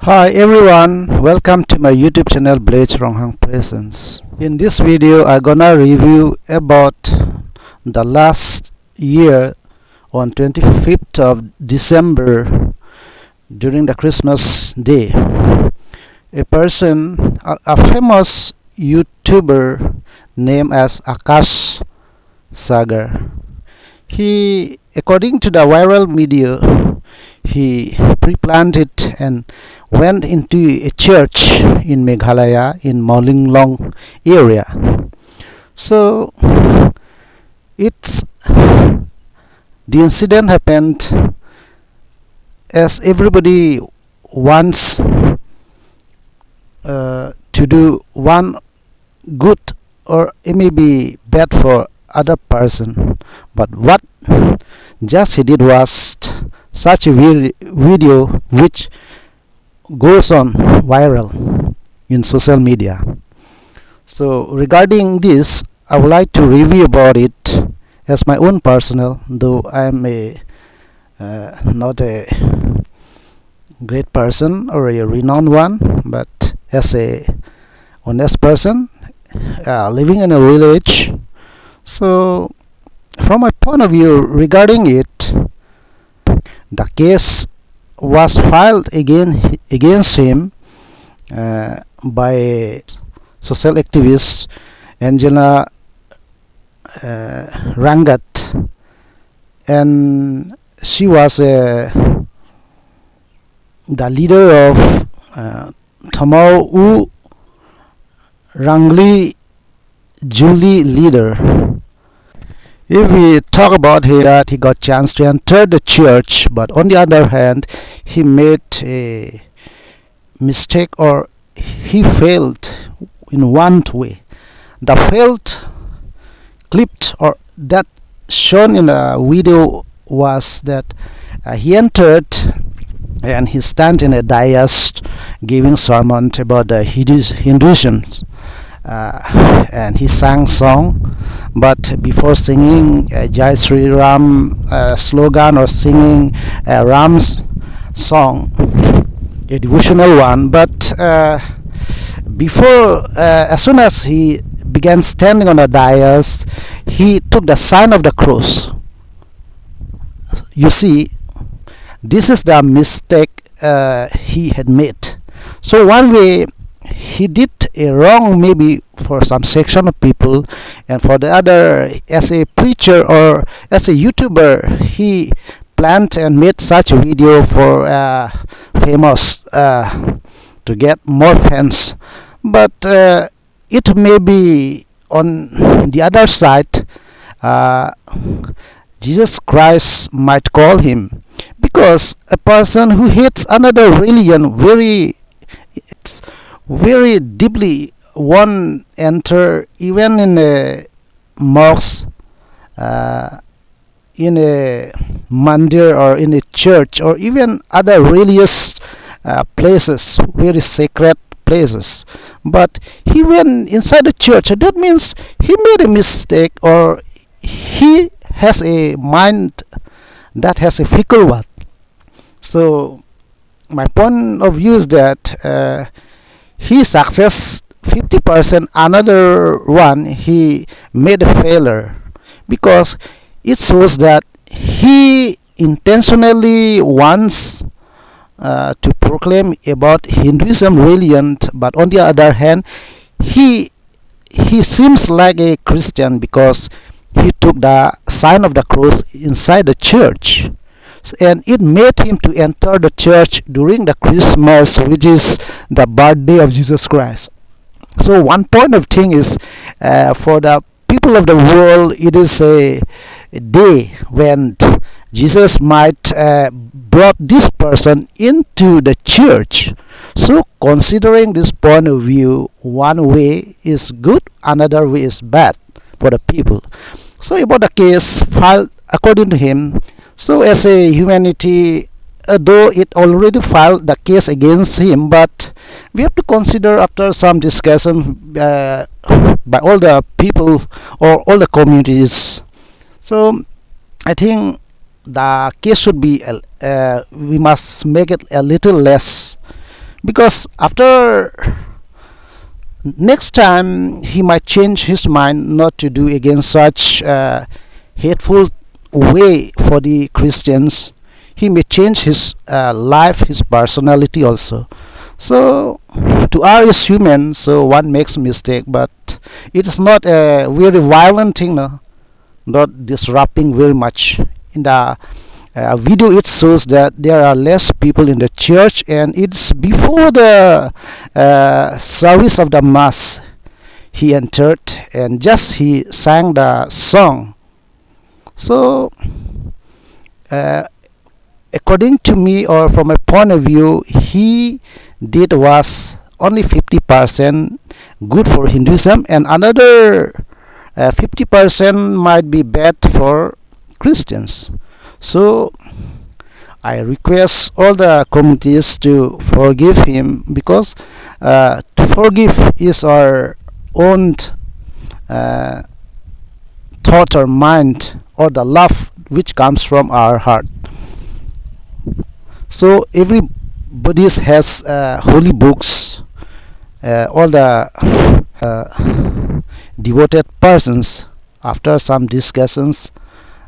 Hi everyone, welcome to my YouTube channel Blaze Ronghang Presence. In this video I'm gonna review about the last year on 25th of December during the Christmas day. A person, a famous YouTuber named as Akash Sagar. He, according to the viral media, he pre-planned it and went into a church in Meghalaya in Long area. So it's the incident happened as everybody wants to do one good or it may be bad for other person, but what just he did was such a video which goes on viral in social media. So regarding this, I would like to review about it as my own personal, though I am a not a great person or a renowned one, but as a honest person living in a village. So from my point of view regarding it, the case was filed against him by social activist Angela Rangat, and she was the leader of Thamau Rangli Julie leader. If we talk about here that he got chance to enter the church, but on the other hand he made a mistake or he failed in one way. The failed clipped or that shown in the video was that he entered and he stand in a dais giving sermon about the Hinduism, and he sang song, but before singing Jai Sri Ram slogan or singing Ram's song, a devotional one, but before as soon as he began standing on the dais, he took the sign of the cross. You see, this is the mistake he had made. So one way he did a wrong maybe for some section of people, and for the other, as a preacher or as a YouTuber, he planned and made such a video for famous to get more fans. But it may be on the other side, Jesus Christ might call him, because a person who hates another religion very deeply won't enter even in a mosque, in a mandir or in a church or even other religious places, very sacred places. But he went inside the church. That means he made a mistake, or he has a mind that has a fickle one. So my point of view is that he success 50%, another one he made a failure, because it shows that he intentionally wants to proclaim about Hinduism religion, but on the other hand he seems like a Christian because he took the sign of the cross inside the church, and it made him to enter the church during the Christmas, which is the birthday of Jesus Christ. So one point of thing is, for the people of the world, it is a day when Jesus might brought this person into the church. So considering this point of view, one way is good, another way is bad for the people. So about the case filed according to him, so as a humanity, though it already filed the case against him, but we have to consider after some discussion by all the people or all the communities. So I think the case should be we must make it a little less, because after next time he might change his mind not to do again such hateful way for the Christians. He may change his life, his personality also. So to our is human, so one makes mistake, but it is not a very violent thing, no? Not disrupting very much. In the video it shows that there are less people in the church, and it's before the service of the mass. He entered and just he sang the song. So according to me, or from a point of view, he did was only 50% good for Hinduism, and another 50% might be bad for Christians. So I request all the communities to forgive him, because to forgive is our own thought or mind, or the love which comes from our heart. So everybody has holy books. All the devoted persons, after some discussions,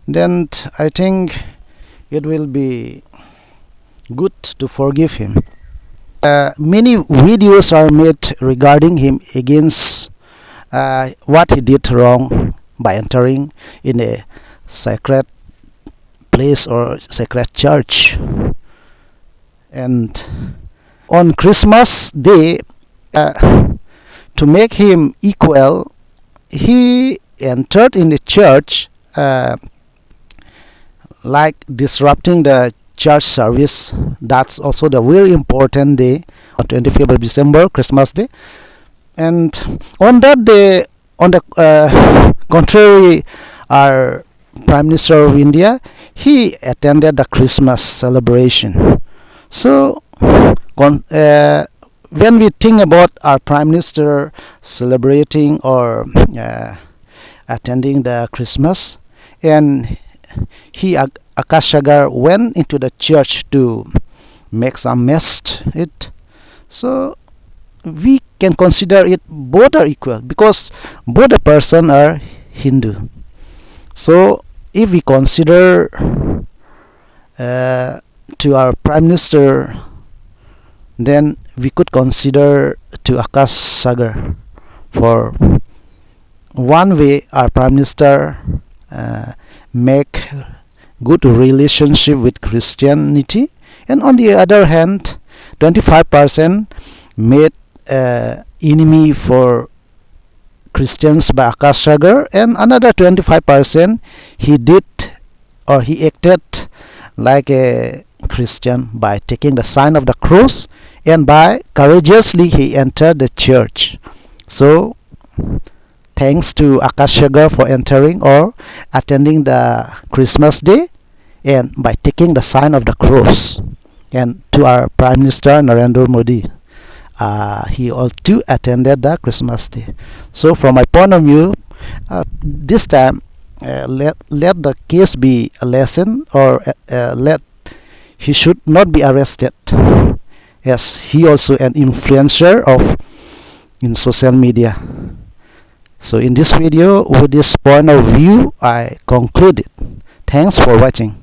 then I think it will be good to forgive him. Many videos are made regarding him against what he did wrong by entering in a sacred place or sacred church. And on Christmas Day, to make him equal, he entered in the church, like disrupting the church service. That's also the very important day, on 25th of December, Christmas Day. And on that day, on the contrary, our Prime Minister of India, he attended the Christmas celebration. So when we think about our Prime Minister celebrating or attending the Christmas, and he, Akash Sagar, went into the church to make some mess it, so we can consider it both are equal, because both the person are Hindu. So if we consider to our Prime Minister, then we could consider to Akash Sagar. For one way, our Prime Minister make good relationship with Christianity, and on the other hand, 25% made enemy for Christians by Akash Sagar, and another 25% he did or he acted like a Christian by taking the sign of the cross, and by courageously he entered the church. So thanks to Akash Sagar for entering or attending the Christmas Day, and by taking the sign of the cross. And to our Prime Minister Narendra Modi, he also attended the Christmas Day. So from my point of view, this time let the case be a lesson, or let he should not be arrested, as he also an influencer of in social media. So in this video, with this point of view, I concluded. Thanks for watching.